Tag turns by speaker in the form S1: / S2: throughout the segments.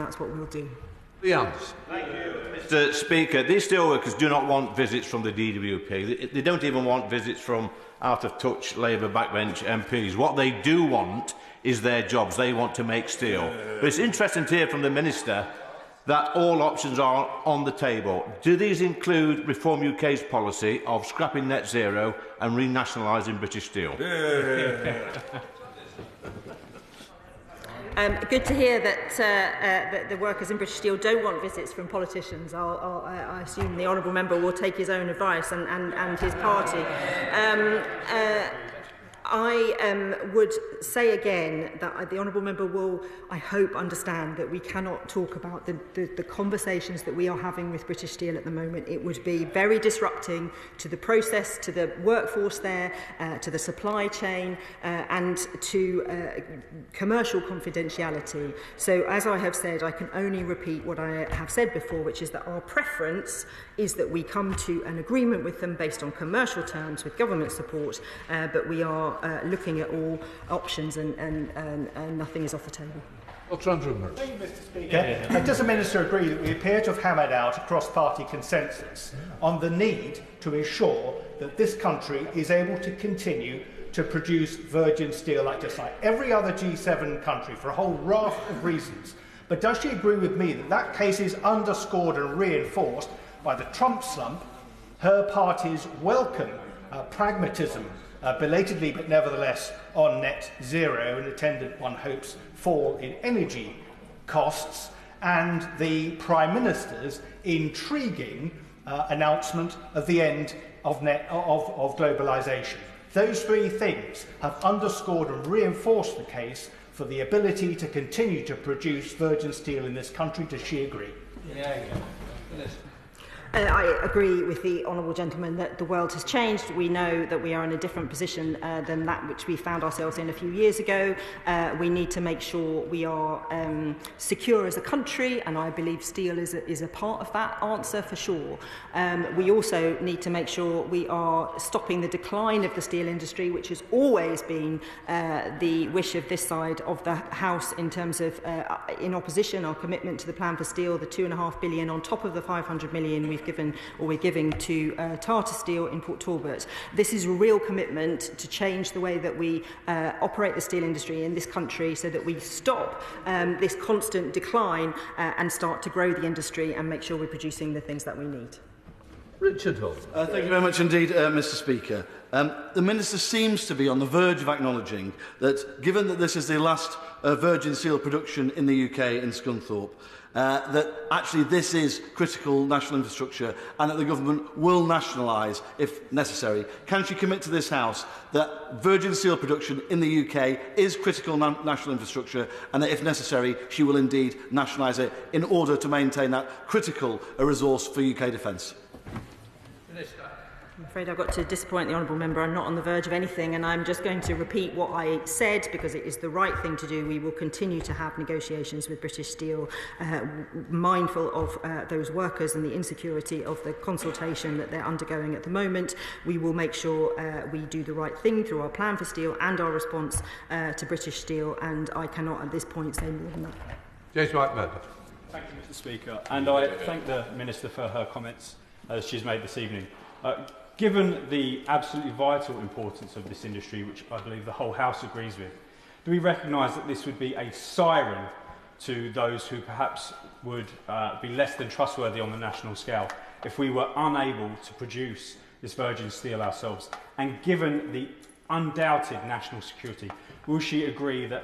S1: that's what we'll do.
S2: Thank you, Mr. Speaker. These steelworkers do not want visits from the DWP. They don't even want visits from out-of-touch Labour backbench MPs. What they do want is their jobs. They want to make steel. But it's interesting to hear from the Minister that all options are on the table. Do these include Reform UK's policy of scrapping net zero and renationalising British Steel?
S1: Good to hear that the workers in British Steel don't want visits from politicians. I assume the honourable member will take his own advice and his party. I would say again that the honourable member will, I hope, understand that we cannot talk about the conversations that we are having with British Steel at the moment. It would be very disrupting to the process, to the workforce there, to the supply chain, and to commercial confidentiality. So, as I have said, I can only repeat what I have said before, which is that our preference is that we come to an agreement with them based on commercial terms with government support, but we are looking at all options and nothing is off the table.
S3: Thank you, Mr. Speaker. Does the Minister agree that we appear to have hammered out a cross-party consensus on the need to ensure that this country is able to continue to produce virgin steel just like every other G7 country for a whole raft of reasons? But does she agree with me that that case is underscored and reinforced by the Trump slump, her party's welcome pragmatism, belatedly but nevertheless on net zero and attendant, one hopes, fall in energy costs, and the Prime Minister's intriguing announcement of the end of globalisation? Those three things have underscored and reinforced the case for the ability to continue to produce virgin steel in this country. Does she agree?
S1: I agree with the honourable gentleman that the world has changed. We know that we are in a different position than that which we found ourselves in a few years ago. We need to make sure we are secure as a country, and I believe steel is a part of that answer for sure. We also need to make sure we are stopping the decline of the steel industry, which has always been the wish of this side of the House in terms of, in opposition, our commitment to the plan for steel, the £2.5 billion on top of the £500 million we're giving to Tata Steel in Port Talbot. This is a real commitment to change the way that we operate the steel industry in this country so that we stop this constant decline and start to grow the industry and make sure we're producing the things that we need.
S4: Richard Hull. Thank you very much indeed, Mr. Speaker. The Minister seems to be on the verge of acknowledging that, given that this is the last virgin steel production in the UK in Scunthorpe, that actually this is critical national infrastructure and that the government will nationalise if necessary. Can she commit to this House that virgin steel production in the UK is critical national infrastructure and that if necessary she will indeed nationalise it in order to maintain that critical resource for UK defence?
S1: I'm afraid I've got to disappoint the honourable member. I'm not on the verge of anything, and I'm just going to repeat what I said because it is the right thing to do. We will continue to have negotiations with British Steel, mindful of those workers and the insecurity of the consultation that they're undergoing at the moment. We will make sure we do the right thing through our plan for steel and our response to British Steel, and I cannot at this point say more than that.
S3: James White-Murdoch.
S5: Thank you, Mr. Speaker, and I thank the Minister for her comments she's made this evening. Given the absolutely vital importance of this industry, which I believe the whole House agrees with, do we recognise that this would be a siren to those who perhaps would be less than trustworthy on the national scale if we were unable to produce this virgin steel ourselves? And given the undoubted national security, will she agree that,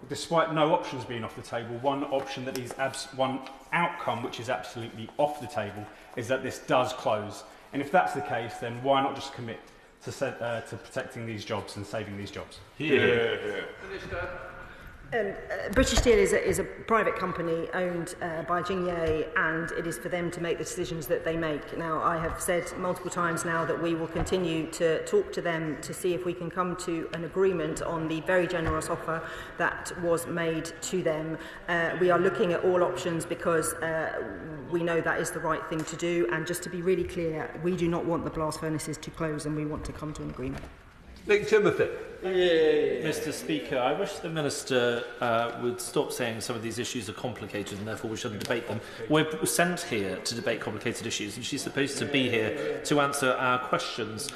S5: despite no options being off the table, one option that is one outcome which is absolutely off the table is that this does close? And if that's the case, then why not just commit to protecting these jobs and saving these jobs?
S1: British Steel is a private company owned by Jingye, and it is for them to make the decisions that they make. Now, I have said multiple times now that we will continue to talk to them to see if we can come to an agreement on the very generous offer that was made to them. We are looking at all options because we know that is the right thing to do. And just to be really clear, we do not want the blast furnaces to close, and we want to come to an agreement.
S3: Nick Timothy.
S6: Mr. Speaker, I wish the Minister would stop saying some of these issues are complicated and therefore we shouldn't debate them. We're sent here to debate complicated issues and she's supposed to be here to answer our questions.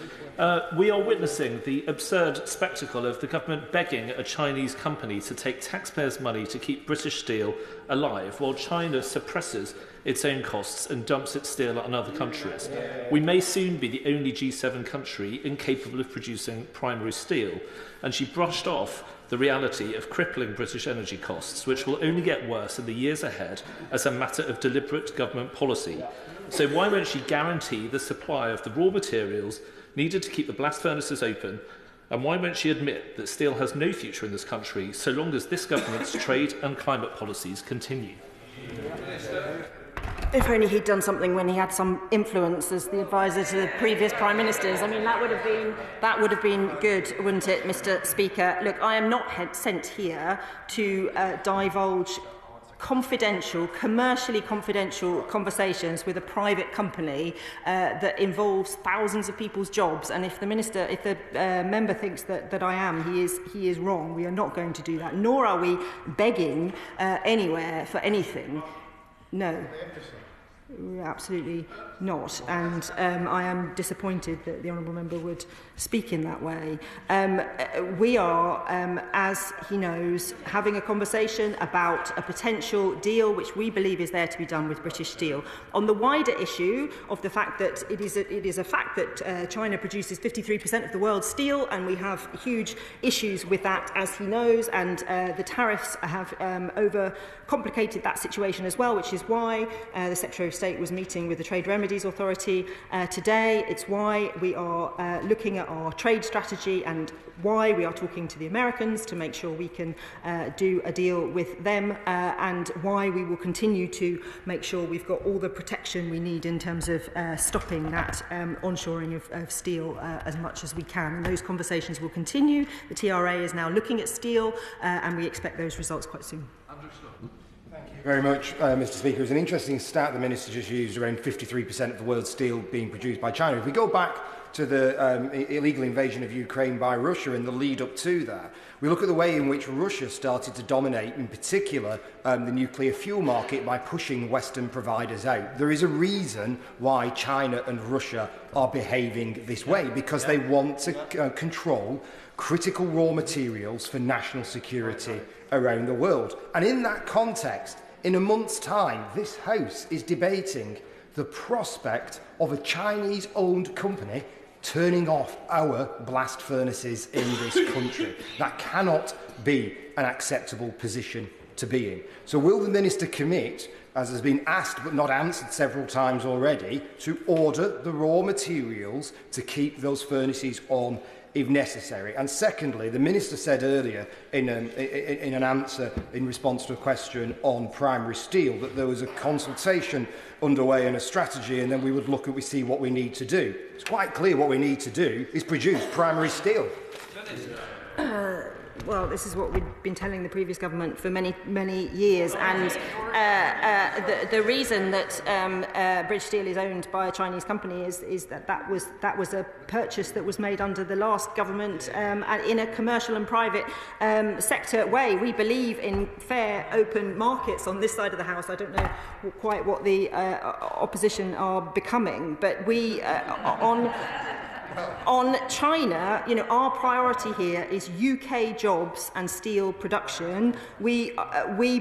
S6: We are witnessing the absurd spectacle of the government begging a Chinese company to take taxpayers' money to keep British steel alive while China suppresses its own costs and dumps its steel on other countries. We may soon be the only G7 country incapable of producing primary steel, and she brushed off the reality of crippling British energy costs, which will only get worse in the years ahead as a matter of deliberate government policy. So why won't she guarantee the supply of the raw materials needed to keep the blast furnaces open, and why won't she admit that steel has no future in this country so long as this government's trade and climate policies continue?
S1: If only he'd done something when he had some influence as the advisor to the previous prime ministers. I mean, that would have been good, wouldn't it, Mr. Speaker? Look, I am not sent here to divulge commercially confidential conversations with a private company that involves thousands of people's jobs. And if the member thinks that I am, he is wrong. We are not going to do that. Nor are we begging anywhere for anything. No. Absolutely not, and I am disappointed that the honourable member would speak in that way. We are, as he knows, having a conversation about a potential deal which we believe is there to be done with British Steel. On the wider issue of the fact that it is a fact that China produces 53% of the world's steel, and we have huge issues with that, as he knows, and the tariffs have overcomplicated that situation as well, which is why the Secretary of State was meeting with the Trade Remedies Authority today. It's why we are looking at our trade strategy and why we are talking to the Americans to make sure we can do a deal with them, and why we will continue to make sure we've got all the protection we need in terms of stopping that onshoring of steel as much as we can. And those conversations will continue. The TRA is now looking at steel, and we expect those results quite soon.
S7: Very much, Mr. Speaker. It was an interesting stat the Minister just used, around 53% of the world's steel being produced by China. If we go back to the illegal invasion of Ukraine by Russia and the lead up to that, we look at the way in which Russia started to dominate, in particular, the nuclear fuel market by pushing Western providers out. There is a reason why China and Russia are behaving this way, because they want to control critical raw materials for national security around the world. And in that context, in a month's time, this House is debating the prospect of a Chinese-owned company turning off our blast furnaces in this country. That cannot be an acceptable position to be in. So will the Minister commit, as has been asked but not answered several times already, to order the raw materials to keep those furnaces on if necessary? And secondly, the Minister said earlier in an answer in response to a question on primary steel that there was a consultation underway and a strategy, and then we would see what we need to do. It's quite clear what we need to do is produce primary steel.
S1: Well, this is what we've been telling the previous government for many, many years, and the reason that British Steel is owned by a Chinese company is that was a purchase that was made under the last government in a commercial and private sector way. We believe in fair, open markets on this side of the House. I don't know quite what the opposition are becoming, but we on China, our priority here is UK jobs and steel production. We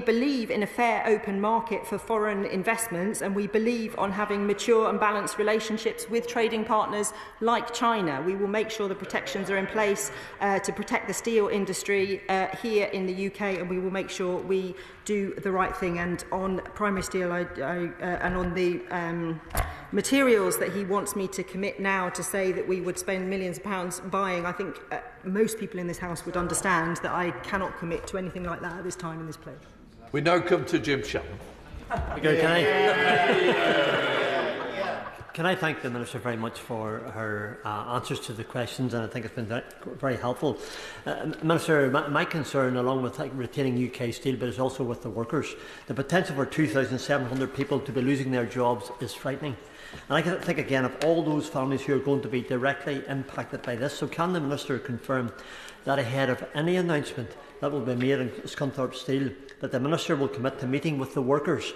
S1: believe in a fair, open market for foreign investments, and we believe on having mature and balanced relationships with trading partners like China. We will make sure the protections are in place to protect the steel industry here in the UK, and we will make sure we do the right thing. And on primary steel and on the materials that he wants me to commit now to say that we would spend millions of pounds buying, I think most people in this House would understand that I cannot commit to anything like that at this time in this place.
S8: We now come to Jim Chapman. Can I thank the Minister very much for her answers to the questions, and I think it's been very helpful. Minister, my concern, along with retaining UK steel, but is also with the workers. The potential for 2,700 people to be losing their jobs is frightening. And I think again of all those families who are going to be directly impacted by this. So can the Minister confirm that ahead of any announcement that will be made in Scunthorpe Steel, that the Minister will commit to meeting with the workers